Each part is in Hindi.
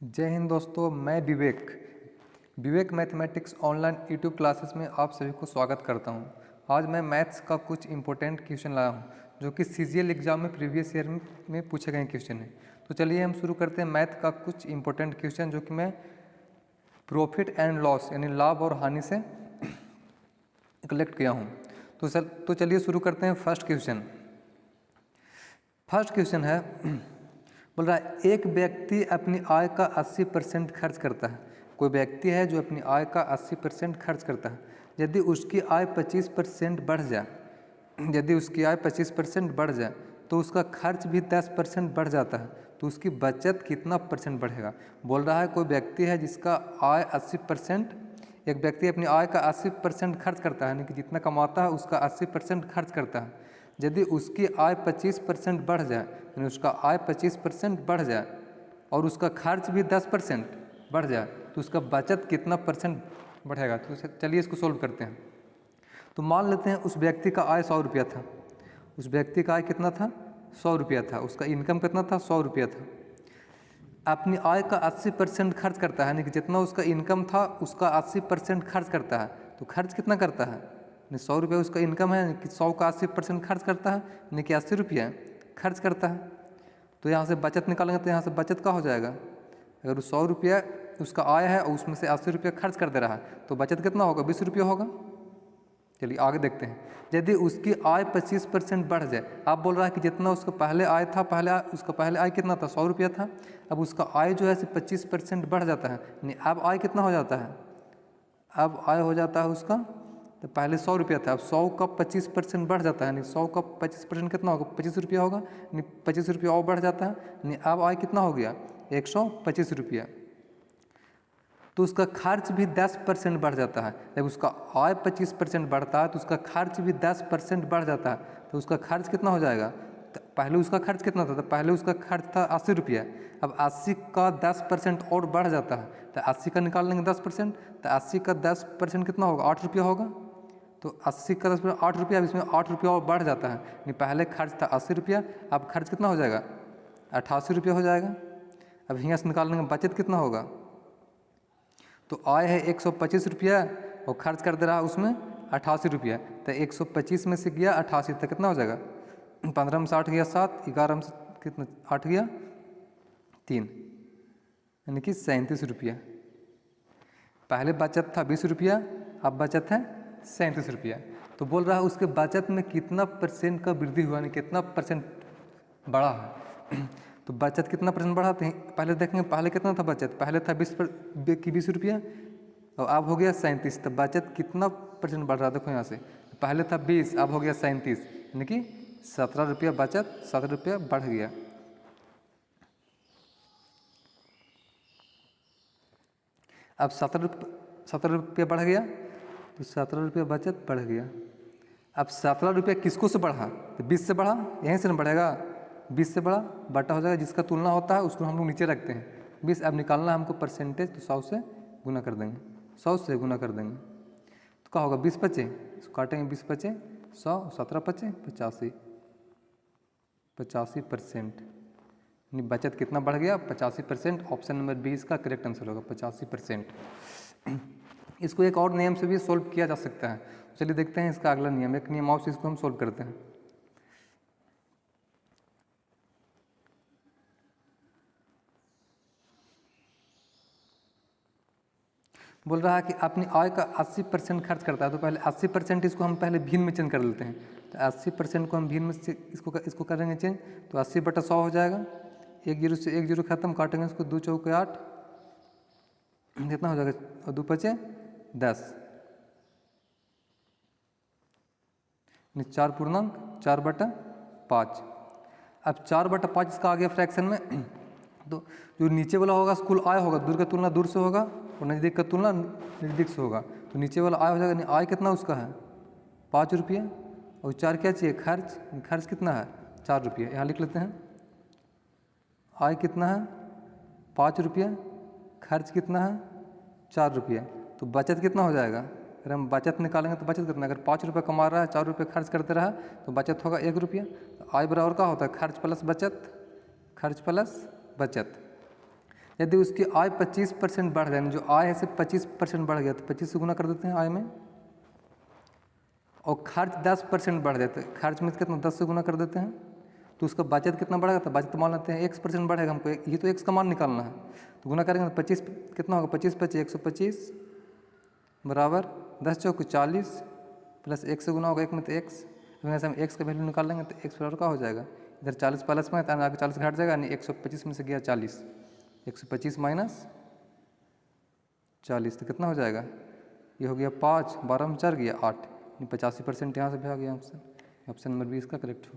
जय हिंद दोस्तों, मैं विवेक मैथमेटिक्स ऑनलाइन यूट्यूब क्लासेस में आप सभी को स्वागत करता हूं। आज मैं मैथ्स का कुछ इंपॉर्टेंट क्वेश्चन लाया हूं जो कि सीजीएल एग्जाम में प्रीवियस ईयर में पूछे गए क्वेश्चन हैं। तो चलिए हम शुरू करते हैं मैथ का कुछ इंपॉर्टेंट क्वेश्चन जो कि मैं प्रॉफिट एंड लॉस यानी लाभ और हानि से कलेक्ट किया हूँ। तो चलिए शुरू करते हैं। फर्स्ट क्वेश्चन है, बोल रहा है एक व्यक्ति अपनी आय का 80% खर्च करता है। कोई व्यक्ति है जो अपनी आय का 80% खर्च करता है। यदि उसकी आय 25% बढ़ जाए तो उसका खर्च भी 10% बढ़ जाता है, तो उसकी बचत कितना परसेंट बढ़ेगा। बोल रहा है कोई व्यक्ति है जिसका आय 80%, एक व्यक्ति अपनी आय का 80% खर्च करता है, यानी कि जितना कमाता है उसका 80% खर्च करता है। यदि उसकी आय 25% बढ़ जाए, यानी उसका आय 25% बढ़ जाए और उसका खर्च भी 10% बढ़ जाए, तो उसका बचत कितना परसेंट बढ़ेगा। तो चलिए इसको सोल्व करते हैं। तो मान लेते हैं उस व्यक्ति का आय 100 रुपया था। उस व्यक्ति का आय कितना था? 100 रुपया था। उसका इनकम कितना था? 100 रुपया था। अपनी आय का 80% खर्च करता है, यानी कि जितना उसका इनकम था उसका 80% खर्च करता है। तो खर्च कितना करता है? 100 रुपये उसका इनकम है, यानी कि 100 का 80% खर्च करता है, यानी कि 80 रुपया खर्च करता है। तो यहाँ से बचत निकालेंगे तो यहाँ से बचत का हो जाएगा। अगर 100 रुपया उसका आय है और उसमें से 80 रुपया खर्च कर दे रहा है तो बचत कितना होगा? 20 रुपया होगा। चलिए आगे देखते हैं। यदि उसकी आय 25% बढ़ जाए, आप बोल रहा है कि जितना उसका पहले आय था, उसका पहले आय कितना था? 100 रुपया था। अब उसका आय जो है 25% बढ़ जाता है, यानी अब आय कितना हो जाता है? अब आय हो जाता है उसका, तो पहले 100 रुपया था, अब 100 का 25% बढ़ जाता है, यानी 100 का 25% कितना होगा? 25 रुपया होगा, यानी 25 रुपया और बढ़ जाता है, यानी अब आय कितना हो गया? 125 रुपया। तो उसका खर्च भी 10% बढ़ जाता है। जब उसका आय 25% बढ़ता है तो उसका खर्च भी 10% बढ़ जाता है, तो उसका खर्च कितना हो जाएगा? तो पहले उसका खर्च कितना था? तो पहले उसका खर्च था 80 रुपया। अब 80 का 10% और बढ़ जाता है, तो 80 का निकाल लेंगे 10%, तो 80 का 10% कितना होगा? 8 रुपया होगा। तो 80 का 10% 8 रुपया, अब इसमें 8 रुपया और बढ़ जाता है, यानी पहले खर्च था 80 रुपया, अब खर्च कितना हो जाएगा? 88 रुपया हो जाएगा। अब यहाँ से निकालने का बचत कितना होगा? तो आय है 125 रुपया और खर्च कर दे रहा है उसमें 88 रुपया, तो 125 में से गया 88 तक कितना हो जाएगा? 15 में से 8 गया 7, 11 में से कितना? 8 गया 3, यानी कि 37 रुपया। पहले बचत था 20 रुपया, अब बचत है 37 रुपया। तो बोल रहा है उसके बचत में कितना परसेंट का वृद्धि हुआ, यानी कितना परसेंट बढ़ा है। तो बचत कितना परसेंट बढ़ा? तो पहले देखेंगे पहले कितना था बचत? पहले था 20 रुपया और अब हो गया 37। तो बचत कितना परसेंट बढ़ रहा है? देखो यहाँ से पहले था 20, अब हो गया 37, यानी कि 17 रुपया बचत, 17 रुपया बढ़ गया। अब 17 रुपया बढ़ गया, तो 17 रुपया बचत बढ़ गया। अब 17 रुपया किसको से बढ़ा? तो 20 से बढ़ा, यहीं से ना बढ़ेगा। 20 से बढ़ा, बटा हो जाएगा, जिसका तुलना होता है उसको हम लोग नीचे रखते हैं 20। अब निकालना है हमको परसेंटेज, तो 100 से गुना कर देंगे, 100 से गुना कर देंगे तो क्या होगा? 20 बचे, इसको काटेंगे, 20 बचे 100, 17 बचे 85%। यानी बचत कितना बढ़ गया? 85%। ऑप्शन नंबर 20 का करेक्ट आंसर होगा 85%। इसको एक और नियम से भी सोल्व किया जा सकता है। चलिए देखते हैं इसका अगला नियम। एक नियम और से इसको हम सोल्व करते हैं। बोल रहा है कि अपनी आय का 80% खर्च करता है, तो पहले 80% इसको हम पहले भिन्न में चेंज कर लेते हैं। तो 80% को हम भिन्न में से इसको करेंगे चेंज, तो 80/100 हो जाएगा। 1 जीरो से 1 जीरो खत्म, काटेंगे इसको, 2 चौके 8, कितना हो जाएगा? और 2 पचे 10, 4 पूर्णांक 4/5। अब 4/5 इसका आ गया फ्रैक्शन में। तो जो नीचे वाला होगा कुल आय होगा, दूर का तुलना दूर से होगा और नज़दीक का तुलना नज़दीक से होगा। तो नीचे वाला आय हो जाएगा, आय कितना उसका है? 5 रुपया। और 4 क्या चाहिए? खर्च। खर्च कितना है? 4 रुपया। यहाँ लिख लेते हैं, आय कितना है? 5 रुपया, खर्च कितना है? 4 रुपया। तो बचत कितना हो जाएगा? अगर हम बचत निकालेंगे तो बचत कितना? अगर 5 रुपये कमा रहा है, 4 रुपये खर्च करते रहा, तो बचत होगा 1 रुपया। तो आय बराबर क्या होता है? खर्च प्लस बचत, खर्च प्लस बचत। यदि उसकी आय 25% बढ़ जाए, जो आय है सिर्फ 25% बढ़ गया तो 25 से गुना कर देते हैं आय में, और खर्च 10% बढ़ जाए तो खर्च में कितना 10 से गुना कर देते हैं, तो उसका बचत कितना बढ़ेगा, तो बचत मान लेते हैं x% बढ़ेगा, हमको ये तो x का मान निकालना है, तो गुना करेंगे तो 25 कितना होगा, 25 25 125 बराबर 10 चौक 40 प्लस 1 से गुना होगा 1 में तो x, वैसे हम x का वैल्यू निकाल लेंगे तो x बराबर क्या हो जाएगा, इधर 40 प्लस में तो आगे 40 घट जाएगा, यानी 125 में से गया 40, 125 माइनस 40 तो कितना हो जाएगा, ये हो गया 5, 12 में 4 गया 8, 85% यहाँ से भी आ गया ऑप्शन नंबर 20 का करेक्ट हो।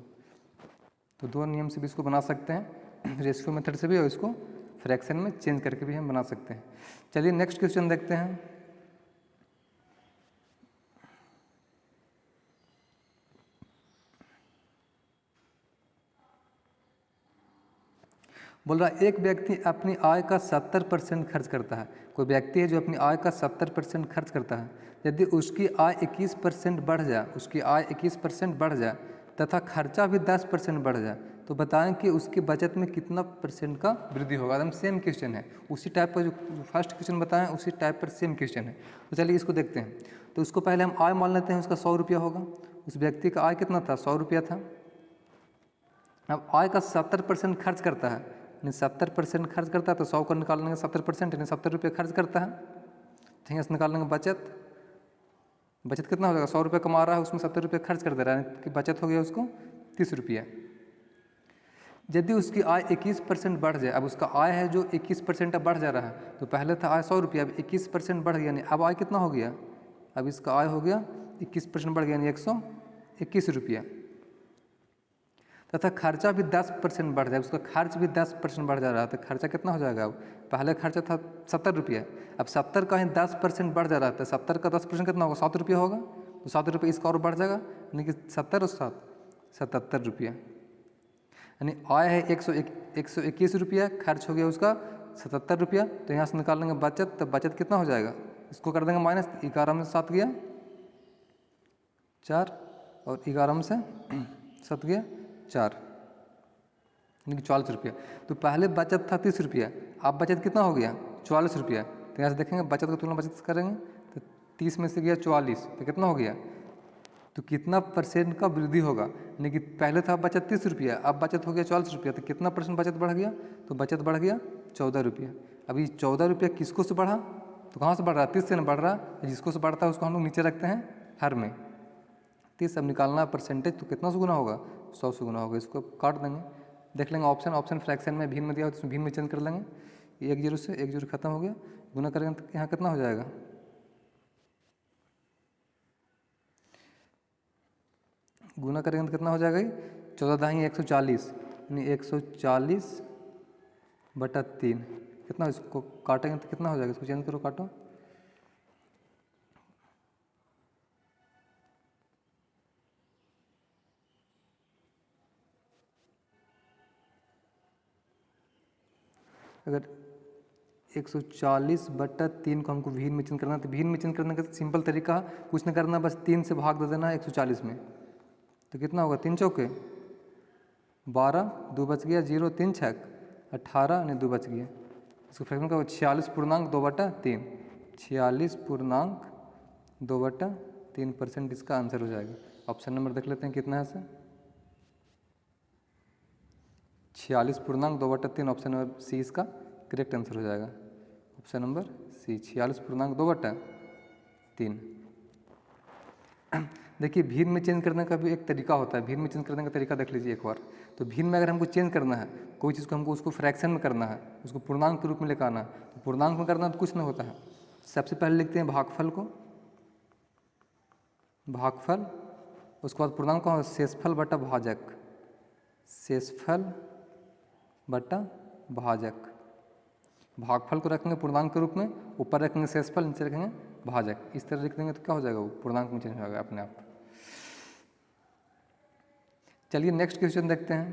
तो दो नियम से भी इसको बना सकते हैं, रेशियो मेथड से भी, और इसको फ्रैक्शन में चेंज करके भी हम बना सकते हैं। चलिए नेक्स्ट क्वेश्चन देखते हैं। बोल रहा है एक व्यक्ति अपनी आय का 70% खर्च करता है। कोई व्यक्ति है जो अपनी आय का 70% खर्च करता है। यदि उसकी आय 21% बढ़ जाए, उसकी आय 21% बढ़ जाए तथा खर्चा भी 10% बढ़ जाए, तो बताएं कि उसकी बचत में कितना % का वृद्धि होगा। एकदम सेम क्वेश्चन है, उसी टाइप का जो फर्स्ट क्वेश्चन बताएं उसी टाइप पर सेम क्वेश्चन है। तो चलिए इसको देखते हैं। तो उसको पहले हम आय मान लेते हैं, उसका 100 रुपया होगा। उस व्यक्ति का आय कितना था, 100 रुपया था। अब आय का 70% खर्च करता है, यानी 70% खर्च करता है, तो 100 को निकाल लेंगे 70%, यानी 70 रुपये खर्च करता है। तो यहाँ से निकाल लेंगे बचत। बचत कितना हो जाएगा, 100 रुपये कमा रहा है, उसमें 70 रुपये खर्च कर दे रहा है, कि बचत हो गया उसको 30 रुपया। यदि उसकी आय 21% बढ़ जाए, अब उसका आय है जो 21% अब बढ़ जा रहा है, तो पहले था आय 100 रुपया, अब 21% बढ़ गया, यानी अब आय कितना हो गया, अब इसका आय हो गया 21% बढ़ गया, यानी 121 रुपया। तथा खर्चा भी 10% बढ़ जाए, उसका खर्च भी 10% बढ़ जा रहा है, तो खर्चा कितना हो जाएगा। अब पहले खर्चा था 70 रुपया, अब 70 का ही 10% बढ़ जा रहा है, तो 70 का 10% कितना होगा, 7 रुपया होगा। तो 7 रुपये इसका और बढ़ जाएगा, यानी कि 70 और 7 77 रुपया। यानी आय है 121 रुपया, खर्च हो गया उसका 77 रुपया। तो यहाँ से निकाल लेंगे बचत, तो बचत कितना हो जाएगा, इसको कर देंगे माइनस, 11 में 7 गया 4, और 11 में से 7 गया 4, यानी कि 44 रुपया। तो पहले बचत था 30 रुपया, अब बचत कितना हो गया 44 रुपया। तो यहाँ से देखेंगे बचत का तुलना बचत करेंगे, तो 30 में से गया 44, तो कितना हो गया, तो कितना % का वृद्धि होगा। यानी कि पहले था बचत 30 रुपया, अब बचत हो गया 44 रुपया, तो कितना % बचत बढ़ गया, तो बचत बढ़ गया 14 रुपया। अभी 14 रुपया किसको से बढ़ा, तो कहाँ से बढ़ रहा है, 30 से न बढ़ रहा, जिसको से बढ़ता है उसको हम लोग नीचे रखते हैं हर में। 30 अब निकालना परसेंटेज, तो कितना से गुना होगा, 100 से गुना होगा। इसको काट देंगे, देख लेंगे ऑप्शन फ्रैक्शन में भिन्न में दिया हो तो उसमें भिन्न में चेंज कर लेंगे। 1 0 से 1 0 खत्म हो गया, गुना करेंगे तो यहाँ कितना हो जाएगा, गुना करेंगे तो कितना हो जाएगा, 14 दाही 140, यानी 140/3 कितना, इसको काटेंगे तो कितना हो जाएगा, इसको चेंज करो काटो, अगर 140/3 को हमको भिन्न में चेंज करना है, तो भिन्न में चेंज करने का सिंपल तरीका कुछ नहीं करना, बस 3 से भाग दे देना है 140 में, तो कितना होगा, 3 चौके 12, 2 बच गया 0, 3 छक 18, यानी 2 बच गया। इसको फ्रैक्शन का 46.2/3, 46.2/3% इसका आंसर हो जाएगा। ऑप्शन नंबर देख लेते हैं कितना है सर, 46.2/3, ऑप्शन नंबर सी इसका करेक्ट आंसर हो जाएगा। Option number C 46.2/3। देखिए भिन्न में चेंज करने का भी एक तरीका होता है, भिन्न में चेंज करने का तरीका देख लीजिए एक बार। तो भिन्न में अगर हमको चेंज करना है, कोई चीज़ को हमको उसको फ्रैक्शन में करना है, उसको पूर्णांक के रूप में लेकर आना है, तो पूर्णांक में करना तो कुछ नहीं होता है। सबसे पहले लिखते हैं भागफल को, भागफल, उसके बाद पूर्णांक को शेषफल बटा भाजक, शेषफल बटा भाजक। भागफल को रखेंगे पूर्णांक के रूप में, ऊपर रखेंगे शेषफल, नीचे रखेंगे भाजक। इस तरह लिख देंगे तो क्या हो जाएगा, वो पूर्णांक में चेंज हो जाएगा अपने आप। चलिए नेक्स्ट क्वेश्चन देखते हैं,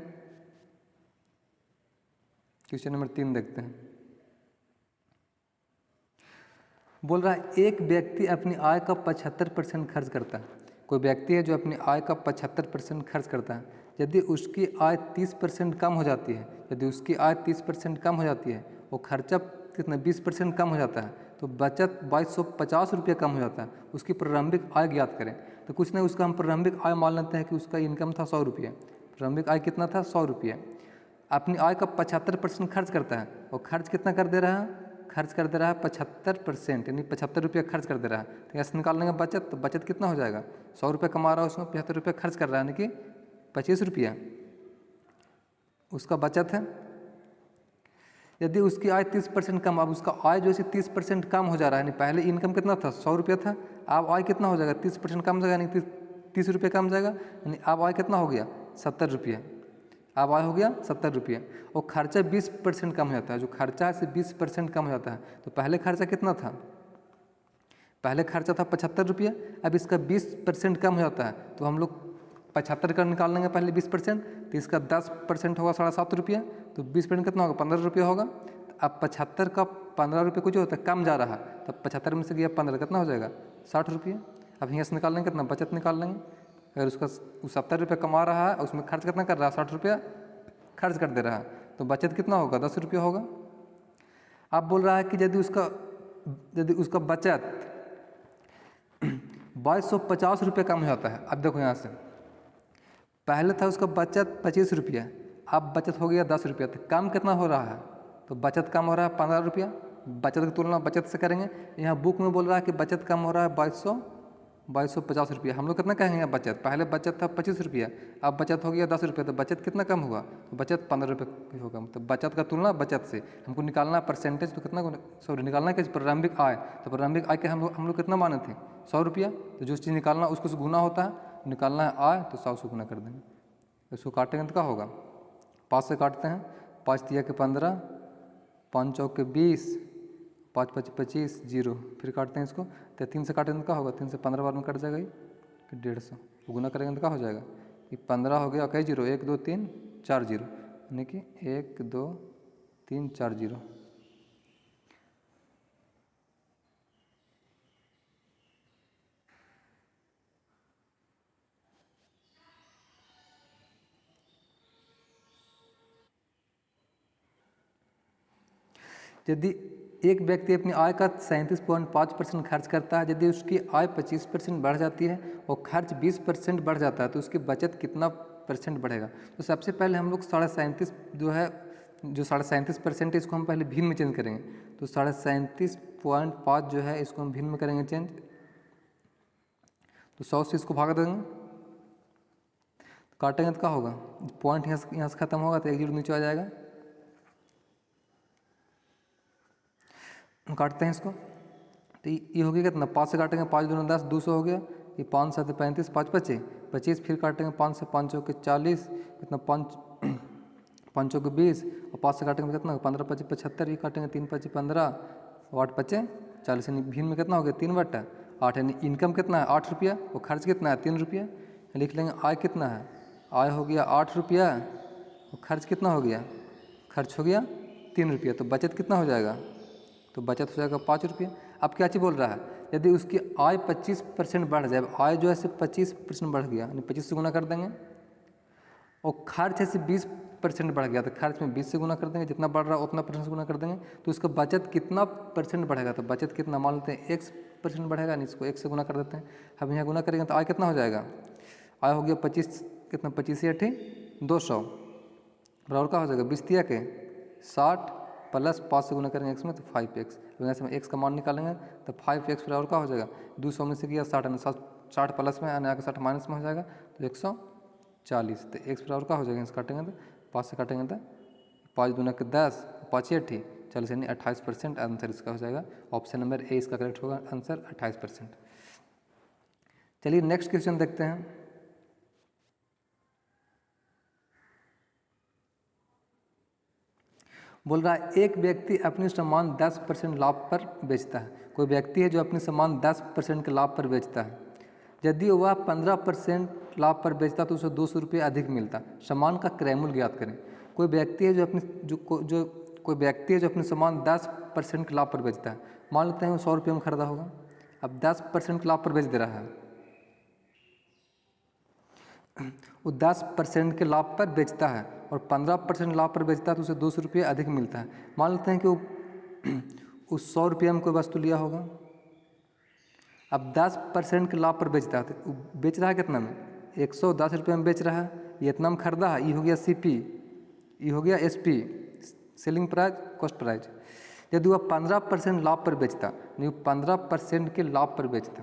क्वेश्चन नंबर 3 देखते हैं। बोल रहा है एक व्यक्ति अपनी आय का 75% खर्च करता है। कोई व्यक्ति है जो अपनी आय का 75% खर्च करता है। यदि उसकी आय 30% कम हो जाती है, यदि उसकी आय 30% कम हो जाती है वो खर्चा कितना 20% कम हो जाता है, तो बचत 2250 रुपये कम हो जाता है। उसकी प्रारंभिक आय ज्ञात करें, तो कुछ नहीं, उसका हम प्रारंभिक आय मान लेते हैं कि उसका इनकम था 100 रुपये, प्रारंभिक आय कितना था 100 रुपये। अपनी आय का 75% खर्च करता है, और खर्च कितना कर दे रहा है, खर्च कर दे रहा है 75%, यानी 75 रुपये खर्च कर दे रहा है। तो ऐसे निकालने का बचत, तो बचत कितना हो जाएगा, 100 रुपये कमा रहा है उसमें 75 रुपये खर्च कर रहा है, यानी कि 25 रुपये उसका बचत है। यदि उसकी आय 30% कम, अब उसका आय जो है 30% कम हो जा रहा है, यानी पहले इनकम कितना था 100 रुपये था, अब आय कितना हो जाएगा 30% कम हो जाएगा, यानी 30 रुपये कम जाएगा, यानी अब आय कितना हो गया 70 रुपये, अब आय हो गया 70 रुपये। और खर्चा 20% कम हो जाता है, जो खर्चा है 20% कम हो जाता है। तो पहले खर्चा कितना था, पहले खर्चा था 75 रुपये, अब इसका 20% कम हो जाता है, तो हम लोग 75 का निकाल लेंगे पहले 20%, तो इसका 10% होगा 7.5 रुपये, तो 20% कितना होगा 15 रुपये होगा। अब 75 का 15 रुपये को जो होता है कम जा रहा है, तब 75 में से गया 15, कितना हो जाएगा 60 रुपये। अब यहाँ से निकाल लेंगे कितना बचत निकाल लेंगे, अगर उसका 70 रुपये कमा रहा है, उसमें खर्च कितना कर रहा है 60 रुपये खर्च कर दे रहा है, तो बचत कितना होगा 10 रुपये होगा। अब बोल रहा है कि यदि उसका बचत 2250 रुपये कम हो जाता है। अब देखो यहाँ से पहले था उसका बचत 25 रुपये, अब बचत हो गया 10 रुपये, तो कम कितना हो रहा है, तो बचत कम हो रहा है 15 रुपया। बचत की तुलना बचत से करेंगे, यहाँ बुक में बोल रहा है कि बचत कम हो रहा है 2250 रुपये। हम लोग कितना कहेंगे बचत, पहले बचत था 25 रुपया, अब बचत हो गया 10 रुपये, तो बचत कितना कम होगा, तो बचत 15 रुपये होगा। तो बचत का तुलना बचत से हमको निकालना परसेंटेज, तो कितना निकालना क्या प्रारंभिक आय, तो प्रारंभिक आय के हम लोग कितना माने थे 100 रुपया, तो जो चीज़ निकालना उसको से गुना होता है, निकालना है आय तो 100 से गुना कर देंगे। इसको काटेंगे तो क्या होगा, 5 से काटते हैं, 5 तिया के 15, 5 चौक के 20, 5 5 25 0, फिर काटते हैं इसको, तो 3 से काटेंगे तो क्या होगा, 3 से 15 बार में कट जाएगा ये 150, गुना करेंगे तो क्या हो जाएगा, ये 15 हो गया, कई जीरो 1 2 3 4 जीरो, यानी कि 1 2 3 4 जीरो। यदि एक व्यक्ति अपनी आय का 37.5% खर्च करता है, यदि उसकी आय 25% बढ़ जाती है और खर्च 20% बढ़ जाता है, तो उसकी बचत कितना % बढ़ेगा। तो सबसे पहले हम लोग 37.5 जो है, जो 37.5% इसको हम पहले भिन्न में चेंज करेंगे, तो 37.5 जो है इसको हम भिन्न में करेंगे चेंज, तो 100 से इसको भाग देंगे, काटेंगे तो क्या होगा, पॉइंट यहाँ से खत्म होगा तो 1 जीरो नीचे आ जाएगा, काटते हैं इसको, तो ये हो गया कितना, 5 से काटेंगे 5 दूनी 10, 200 हो गया, ये 5 7 35, 5 25 25, फिर काटेंगे 5 से 5 चौके 40, कितना 5 चौके 20, और 5 से काटेंगे कितना 15 25 75, ये काटेंगे 3 25 15, 8 25 40, यानी भिन्न में कितना हो गया 3/8, यानी इनकम कितना है 8 रुपया, और खर्च कितना है 3 रुपया। लिख लेंगे आय कितना है, आय हो गया 8 रुपया, और खर्च कितना हो गया, खर्च हो गया 3 रुपया, तो बचत कितना हो जाएगा, तो बचत हो जाएगा 5 रुपये। अब क्या चीज़ बोल रहा है, यदि उसकी आय 25% बढ़ जाए, आय जो है सिर्फ 25% बढ़ गया, यानी 25 से गुना कर देंगे, और खर्च है सिर्फ 20% बढ़ गया, तो खर्च में 20 से गुना कर देंगे, जितना बढ़ रहा है उतना % से गुना कर देंगे, तो उसका बचत कितना % बढ़ेगा, तो बचत कितना मान लेते हैं X% बढ़ेगा, नहीं इसको 1 से गुना कर देते हैं। अब यहाँ गुना करेंगे तो आय कितना हो जाएगा, आय हो गया 25, कितना 25 8 200, बराबर क्या हो जाएगा 20 तिया के 60 प्लस 5 से गुना करेंगे x में, तो 5x, अब यहाँ से हम x का मान निकालेंगे तो 5x बराबर क्या हो जाएगा, 200 में से किया 60, 60 प्लस में आने आकर 60 माइनस में हो जाएगा, तो 140, तो x बराबर क्या हो जाएगा, इससे काटेंगे तो 5 से काटेंगे तो 5 दूना के 10, 5 8 40, यानी 28% आंसर इसका हो जाएगा। ऑप्शन नंबर ए इसका करेक्ट होगा आंसर 28%। चलिए नेक्स्ट क्वेश्चन देखते हैं। बोल रहा है एक व्यक्ति अपनी सामान 10% लाभ पर बेचता है। कोई व्यक्ति है जो अपनी सामान 10% के लाभ पर बेचता है। यदि वह 15% लाभ पर बेचता तो उसे 200 रुपये अधिक मिलता। सामान का क्रय मूल्य ज्ञात करें। कोई व्यक्ति है जो अपनी सामान 10% के लाभ पर बेचता है। मान लेते हैं वो 100 रुपये में खरीदा होगा, अब 10% के लाभ पर बेच दे रहा है। वो 10% के लाभ पर बेचता है और 15% लाभ पर बेचता है तो उसे 200 रुपये अधिक मिलता है। मान लेते हैं कि वो उस 100 रुपये में कोई वस्तु लिया होगा, अब 10% के लाभ पर बेचता है तो बेच रहा है कितना में, 110 रुपये में बेच रहा है, ये इतना में खरीदा है, ये हो गया CP, ये हो गया SP, selling price cost price. यदि वह 15% लाभ पर बेचता, नहीं 15% के लाभ पर बेचता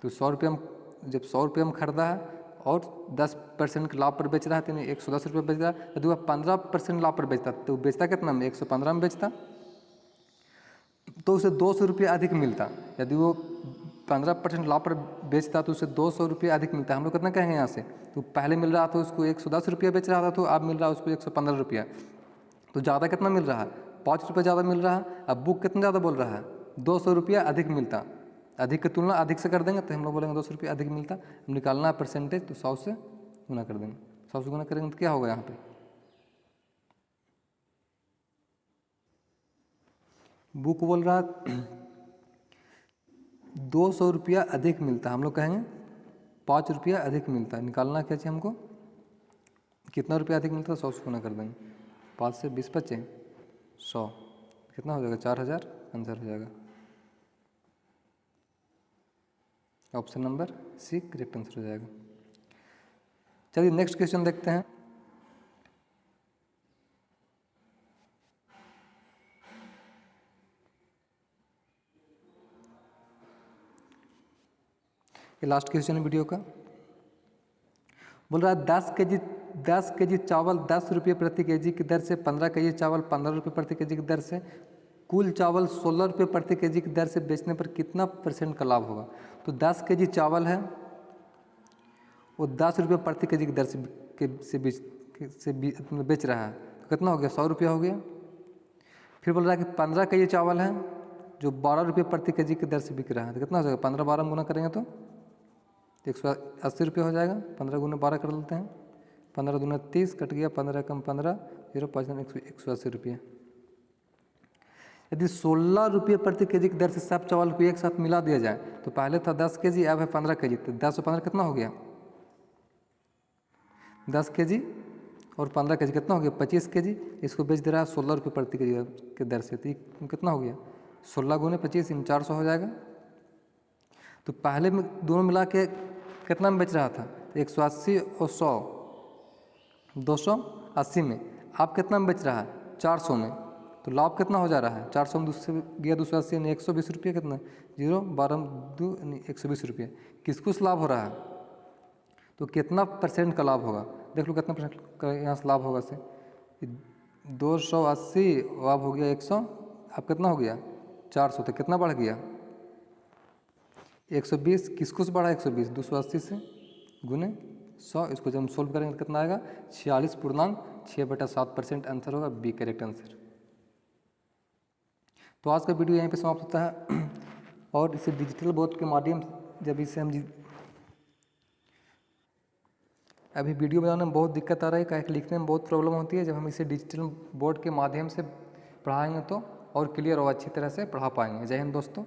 तो 100 रुपये में, जब 100 रुपये में खरीदा है और 10% के लाभ पर बेच रहा है तो 110 रुपये बेच रहा है। यदि वह 15% लाभ पर बेचता तो बेचता कितना में, 115 में बेचता तो उसे 200 रुपये अधिक मिलता। यदि वो 15% लाभ पर बेचता तो उसे 200 रुपये अधिक मिलता। हम लोग कितना कहेंगे यहाँ से, तो पहले मिल रहा था उसको 110 रुपये बेच रहा था तो अब मिल रहा है उसको 115 रुपया, तो ज़्यादा कितना मिल रहा है, 5 रुपये ज़्यादा मिल रहा है। अब बुक कितना ज़्यादा बोल रहा है, 200 रुपया अधिक मिलता। अधिक की तुलना अधिक से कर देंगे तो हम लोग बोलेंगे 200 रुपये अधिक मिलता। निकालना है परसेंटेज तो 100 से गुना कर देंगे, 100 से गुना करेंगे तो क्या होगा यहाँ पे, बुक बोल रहा 200 रुपया अधिक मिलता, हम लोग कहेंगे 5 रुपया अधिक मिलता है। निकालना क्या चाहिए हमको, कितना रुपया अधिक मिलता है, 100 से गुना कर देंगे, 5 से 20 बचे 100, कितना हो जाएगा, 4000 आंसर हो जाएगा। Option number C correct answer हो जाएगा। चलिए नेक्स्ट क्वेश्चन देखते हैं। ये लास्ट क्वेश्चन है वीडियो का। बोल रहा है 10 केजी चावल 10 रुपये प्रति केजी की दर से, 15 केजी चावल 15 रुपये प्रति केजी की दर से, कुल चावल 16 रुपये प्रति केजी की दर से बेचने पर कितना % का लाभ होगा। तो 10 केजी चावल है, वो 10 रुपये प्रति केजी की दर से बेच रहा है तो कितना हो गया, 100 रुपया हो गया। फिर बोल रहा है कि 15 केजी चावल है जो 12 रुपये प्रति केजी की दर से बिक रहा है तो कितना हो जाएगा, 15 12 में गुना करेंगे तो 180 रुपये हो जाएगा। 15 गुना 12 कर लेते हैं, 15 दूना 30 कट गया, 15 कम 15 0 180 रुपये। यदि 16 रुपये प्रति केजी की दर से सब चावल को एक साथ मिला दिया जाए तो पहले था 10 केजी, अब है 15 केजी, तो 10 और 15 कितना हो गया, 10 केजी और 15 केजी कितना हो गया, 25 केजी। इसको बेच दे रहा है 16 रुपये प्रति केजी के दर से, तो ये कितना हो गया, 16 गुने 25 इन 400 हो जाएगा। तो पहले में दोनों मिला के कितना में बेच रहा था, 180 और 100 280 में, आप कितना में बेच रहा है, 400 में। तो लाभ कितना हो जा रहा है, 400 में दूसरे गया 280 यानी 120 रुपये, कितना 0 12 2 यानी 120 रुपये। किसको लाभ हो रहा है, तो कितना % का लाभ होगा, देख लो कितना % का यहाँ से लाभ होगा से 280 और अब हो गया 100, अब कितना हो गया 400, तो कितना बढ़ गया 120। किसको से बढ़ा 120, 280 से गुने 100, इसको जब हम सोल्व करेंगे तो कितना आएगा 46.6/7% आंसर होगा, बी करेक्ट आंसर। तो आज का वीडियो यहीं पे समाप्त होता है। और इसे डिजिटल बोर्ड के माध्यम जब इसे हम अभी वीडियो बनाने में बहुत दिक्कत आ रही है, क्या लिखने में बहुत प्रॉब्लम होती है। जब हम इसे डिजिटल बोर्ड के माध्यम से पढ़ाएंगे तो और क्लियर और अच्छी तरह से पढ़ा पाएंगे। जय हिंद दोस्तों।